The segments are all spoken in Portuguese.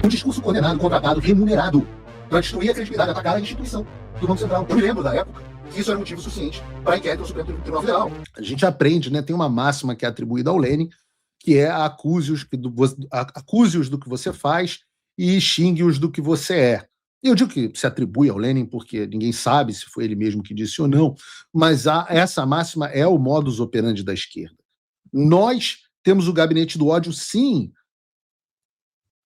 Um discurso coordenado, contratado, remunerado para destruir a credibilidade, atacar a instituição do Banco Central. Eu me lembro da época que isso era motivo suficiente para inquérito no Supremo Tribunal Federal. A gente aprende, né? Tem uma máxima que é atribuída ao Lênin, que é acuse-os do que você faz e xingue-os do que você é. Eu digo que se atribui ao Lênin porque ninguém sabe se foi ele mesmo que disse ou não, mas essa máxima é o modus operandi da esquerda. Nós temos o gabinete do ódio, sim,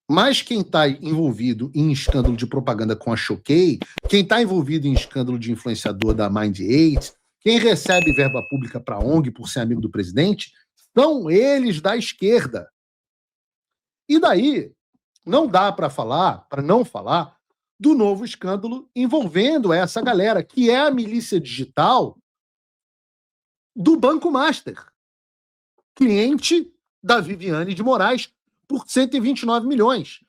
mas quem está envolvido em escândalo de propaganda com a Choquei, quem está envolvido em escândalo de influenciador da Mind8, quem recebe verba pública para a ONG por ser amigo do presidente, são eles da esquerda. E daí não dá para não falar, do novo escândalo envolvendo essa galera, que é a milícia digital do Banco Master, cliente da Viviane de Moraes, por 129 milhões.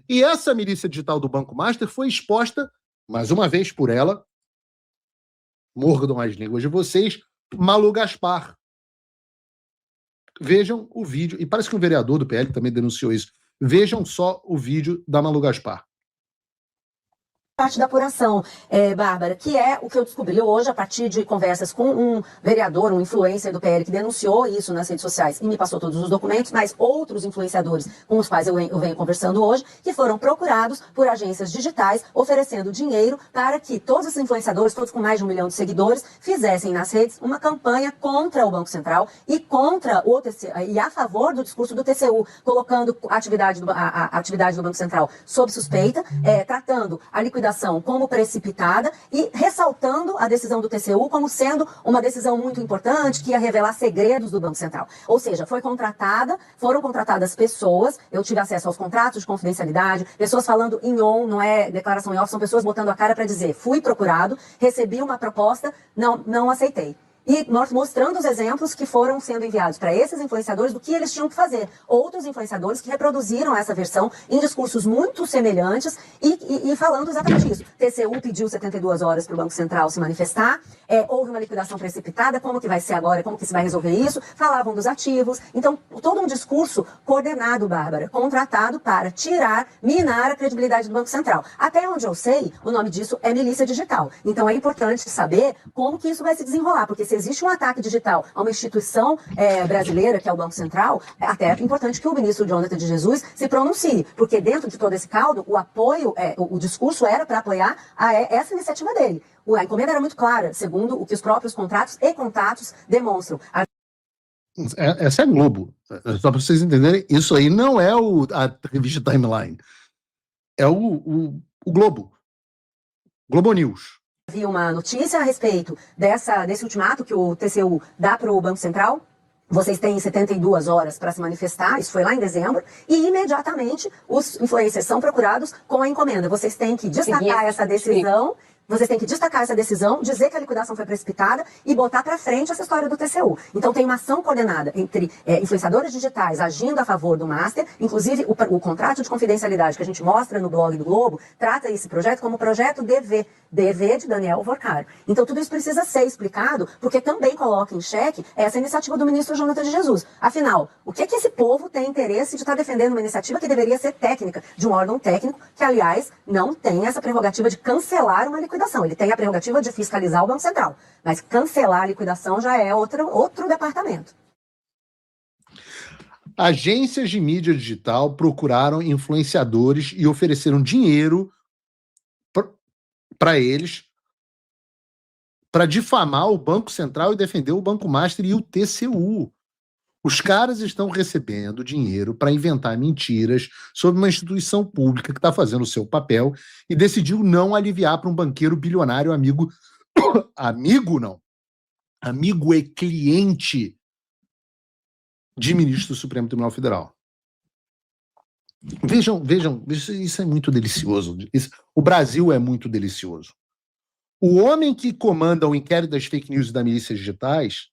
E essa milícia digital do Banco Master foi exposta, mais uma vez por ela, mordam as línguas de vocês, Malu Gaspar. Vejam o vídeo, e parece que um vereador do PL também denunciou isso. Vejam só o vídeo da Malu Gaspar. Parte da apuração, Bárbara, que é o que eu descobri hoje a partir de conversas com um vereador, um influencer do PL que denunciou isso nas redes sociais e me passou todos os documentos, mas outros influenciadores com os quais eu venho conversando hoje, que foram procurados por agências digitais oferecendo dinheiro para que todos esses influenciadores, todos com mais de 1 milhão de seguidores, fizessem nas redes uma campanha contra o Banco Central e contra o TCU, e a favor do discurso do TCU, colocando a atividade do Banco Central sob suspeita, tratando a liquidação como precipitada e ressaltando a decisão do TCU como sendo uma decisão muito importante que ia revelar segredos do Banco Central. Ou seja, foram contratadas pessoas, eu tive acesso aos contratos de confidencialidade, pessoas falando em on, não é declaração em off, são pessoas botando a cara para dizer, fui procurado, recebi uma proposta, não aceitei. E mostrando os exemplos que foram sendo enviados para esses influenciadores do que eles tinham que fazer. Outros influenciadores que reproduziram essa versão em discursos muito semelhantes e falando exatamente isso. TCU pediu 72 horas para o Banco Central se manifestar, houve uma liquidação precipitada, como que vai ser agora, como que se vai resolver isso, falavam dos ativos. Então, todo um discurso coordenado, Bárbara, contratado para minar a credibilidade do Banco Central. Até onde eu sei, o nome disso é milícia digital. Então, é importante saber como que isso vai se desenrolar, porque se existe um ataque digital a uma instituição brasileira, que é o Banco Central, até é importante que o ministro Jonathan de Jesus se pronuncie, porque dentro de todo esse caldo, o apoio, o discurso era para apoiar essa iniciativa dele. A encomenda era muito clara, segundo o que os próprios contratos e contatos demonstram. Essa é a Globo. Só para vocês entenderem, isso aí não é a revista Timeline. É o Globo. Globo News. Havia uma notícia a respeito desse ultimato que o TCU dá para o Banco Central. Vocês têm 72 horas para se manifestar, isso foi lá em dezembro, e imediatamente os influencers são procurados com a encomenda. Vocês têm que destacar essa decisão. Vocês têm que destacar essa decisão, dizer que a liquidação foi precipitada e botar para frente essa história do TCU. Então tem uma ação coordenada entre influenciadores digitais agindo a favor do Master, inclusive o contrato de confidencialidade que a gente mostra no blog do Globo, trata esse projeto como projeto DV de Daniel Vorcaro. Então tudo isso precisa ser explicado, porque também coloca em xeque essa iniciativa do ministro Jonathan de Jesus. Afinal, o que é que esse povo tem interesse de estar defendendo uma iniciativa que deveria ser técnica, de um órgão técnico, que aliás não tem essa prerrogativa de cancelar uma liquidação. Ele tem a prerrogativa de fiscalizar o Banco Central, mas cancelar a liquidação já é outro departamento. Agências de mídia digital procuraram influenciadores e ofereceram dinheiro para eles para difamar o Banco Central e defender o Banco Master e o TCU. Os caras estão recebendo dinheiro para inventar mentiras sobre uma instituição pública que está fazendo o seu papel e decidiu não aliviar para um banqueiro bilionário amigo e cliente de ministro do Supremo Tribunal Federal. Vejam, isso é muito delicioso. O Brasil é muito delicioso. O homem que comanda o inquérito das fake news e das milícias digitais,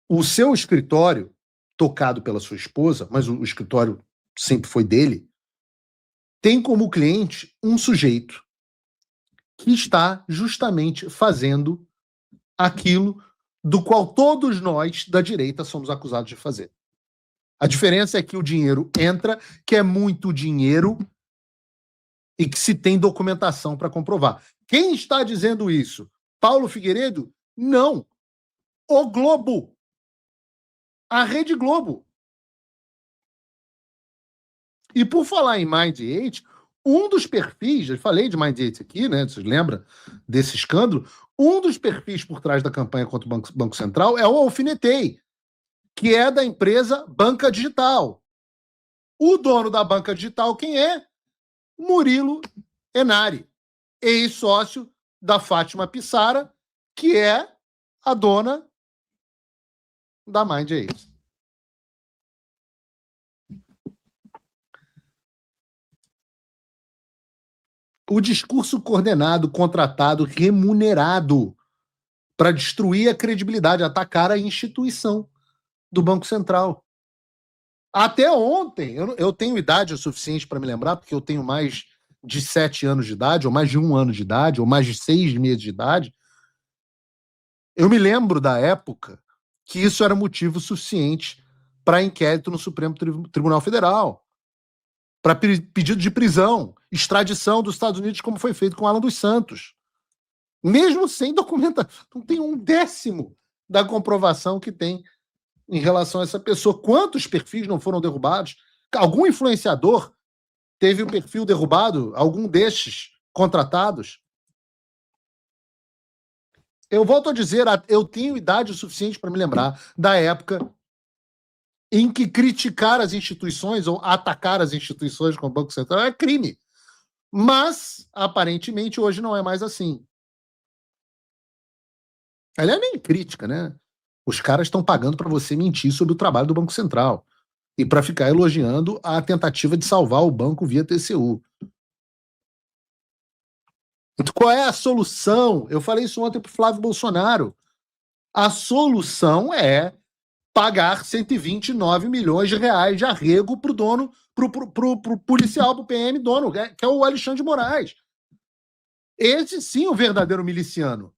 o seu escritório, tocado pela sua esposa, mas o escritório sempre foi dele, tem como cliente um sujeito que está justamente fazendo aquilo do qual todos nós da direita somos acusados de fazer. A diferença é que o dinheiro entra, que é muito dinheiro e que se tem documentação para comprovar. Quem está dizendo isso? Paulo Figueiredo? Não. O Globo. A Rede Globo. E por falar em Mind8, um dos perfis, eu falei de Mind8 aqui, né? Vocês lembram desse escândalo? Um dos perfis por trás da campanha contra o Banco Central é o Alfinetei, que é da empresa Banca Digital. O dono da Banca Digital, quem é? Murilo Enari, ex-sócio da Fátima Pissara, que é a dona da Mind8. O discurso coordenado, contratado, remunerado para destruir a credibilidade, atacar a instituição do Banco Central. Até ontem, eu tenho idade o suficiente para me lembrar, porque eu tenho mais de 7 anos de idade, ou mais de 1 ano de idade, ou mais de 6 meses de idade. Eu me lembro da época que isso era motivo suficiente para inquérito no Supremo Tribunal Federal, para pedido de prisão, extradição dos Estados Unidos, como foi feito com Alan dos Santos. Mesmo sem documentação, não tem 1/10 da comprovação que tem em relação a essa pessoa. Quantos perfis não foram derrubados? Algum influenciador teve o perfil derrubado? Algum destes contratados? Eu volto a dizer, eu tenho idade o suficiente para me lembrar da época em que criticar as instituições ou atacar as instituições como o Banco Central é crime. Mas, aparentemente, hoje não é mais assim. Ela é nem crítica, né? Os caras estão pagando para você mentir sobre o trabalho do Banco Central e para ficar elogiando a tentativa de salvar o banco via TCU. Então, qual é a solução? Eu falei isso ontem para o Flávio Bolsonaro. A solução é pagar 129 milhões de reais de arrego para o dono, pro policial, pro PM dono, que é o Alexandre de Moraes. Esse sim é o verdadeiro miliciano.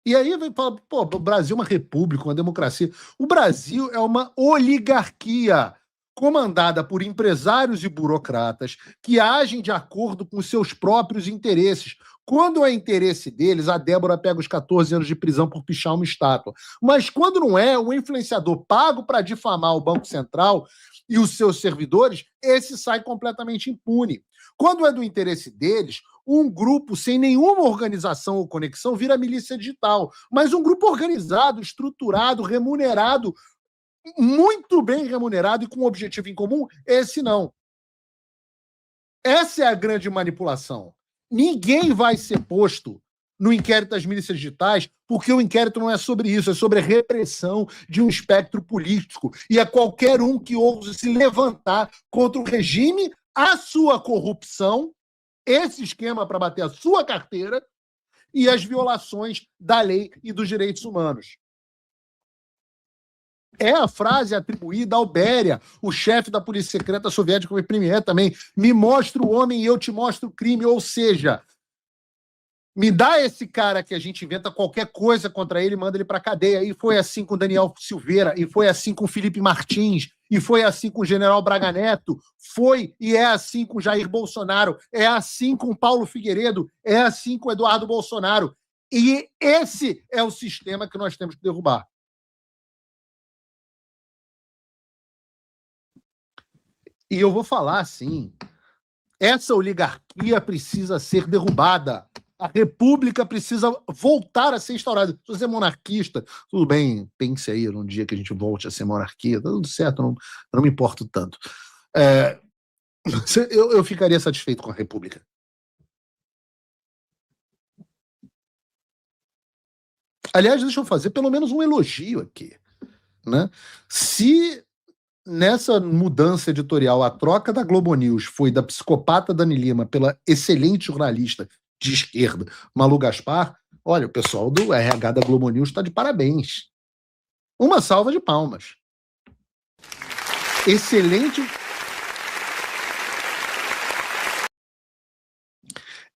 E aí vem falar, pô, o Brasil é uma república, uma democracia. O Brasil é uma oligarquia comandada por empresários e burocratas que agem de acordo com seus próprios interesses. Quando é interesse deles, a Débora pega os 14 anos de prisão por pichar uma estátua. Mas quando não é, um influenciador pago para difamar o Banco Central e os seus servidores, esse sai completamente impune. Quando é do interesse deles, um grupo sem nenhuma organização ou conexão vira milícia digital. Mas um grupo organizado, estruturado, remunerado, muito bem remunerado e com um objetivo em comum, esse não. Essa é a grande manipulação. Ninguém vai ser posto no inquérito das milícias digitais, porque o inquérito não é sobre isso, é sobre a repressão de um espectro político. E é qualquer um que ouse se levantar contra o regime, a sua corrupção, esse esquema para bater a sua carteira e as violações da lei e dos direitos humanos. É a frase atribuída ao Beria, o chefe da polícia secreta soviética, o premier também. Me mostra o homem e eu te mostro o crime. Ou seja, me dá esse cara que a gente inventa qualquer coisa contra ele e manda ele para a cadeia. E foi assim com Daniel Silveira, e foi assim com Felipe Martins, e foi assim com o general Braga Neto, foi e é assim com Jair Bolsonaro, é assim com Paulo Figueiredo, é assim com Eduardo Bolsonaro. E esse é o sistema que nós temos que derrubar. E eu vou falar assim, essa oligarquia precisa ser derrubada. A república precisa voltar a ser instaurada. Se você é monarquista, tudo bem, pense aí num dia que a gente volte a ser monarquia, tá tudo certo, não me importo tanto. Eu ficaria satisfeito com a república. Aliás, deixa eu fazer pelo menos um elogio aqui, né? Se nessa mudança editorial, a troca da Globo News foi da psicopata Dani Lima pela excelente jornalista de esquerda, Malu Gaspar, olha, o pessoal do RH da Globo News está de parabéns. Uma salva de palmas.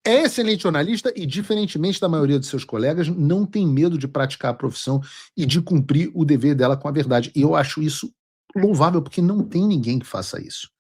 é excelente jornalista e, diferentemente da maioria de seus colegas, não tem medo de praticar a profissão e de cumprir o dever dela com a verdade. E eu acho isso louvável, porque não tem ninguém que faça isso.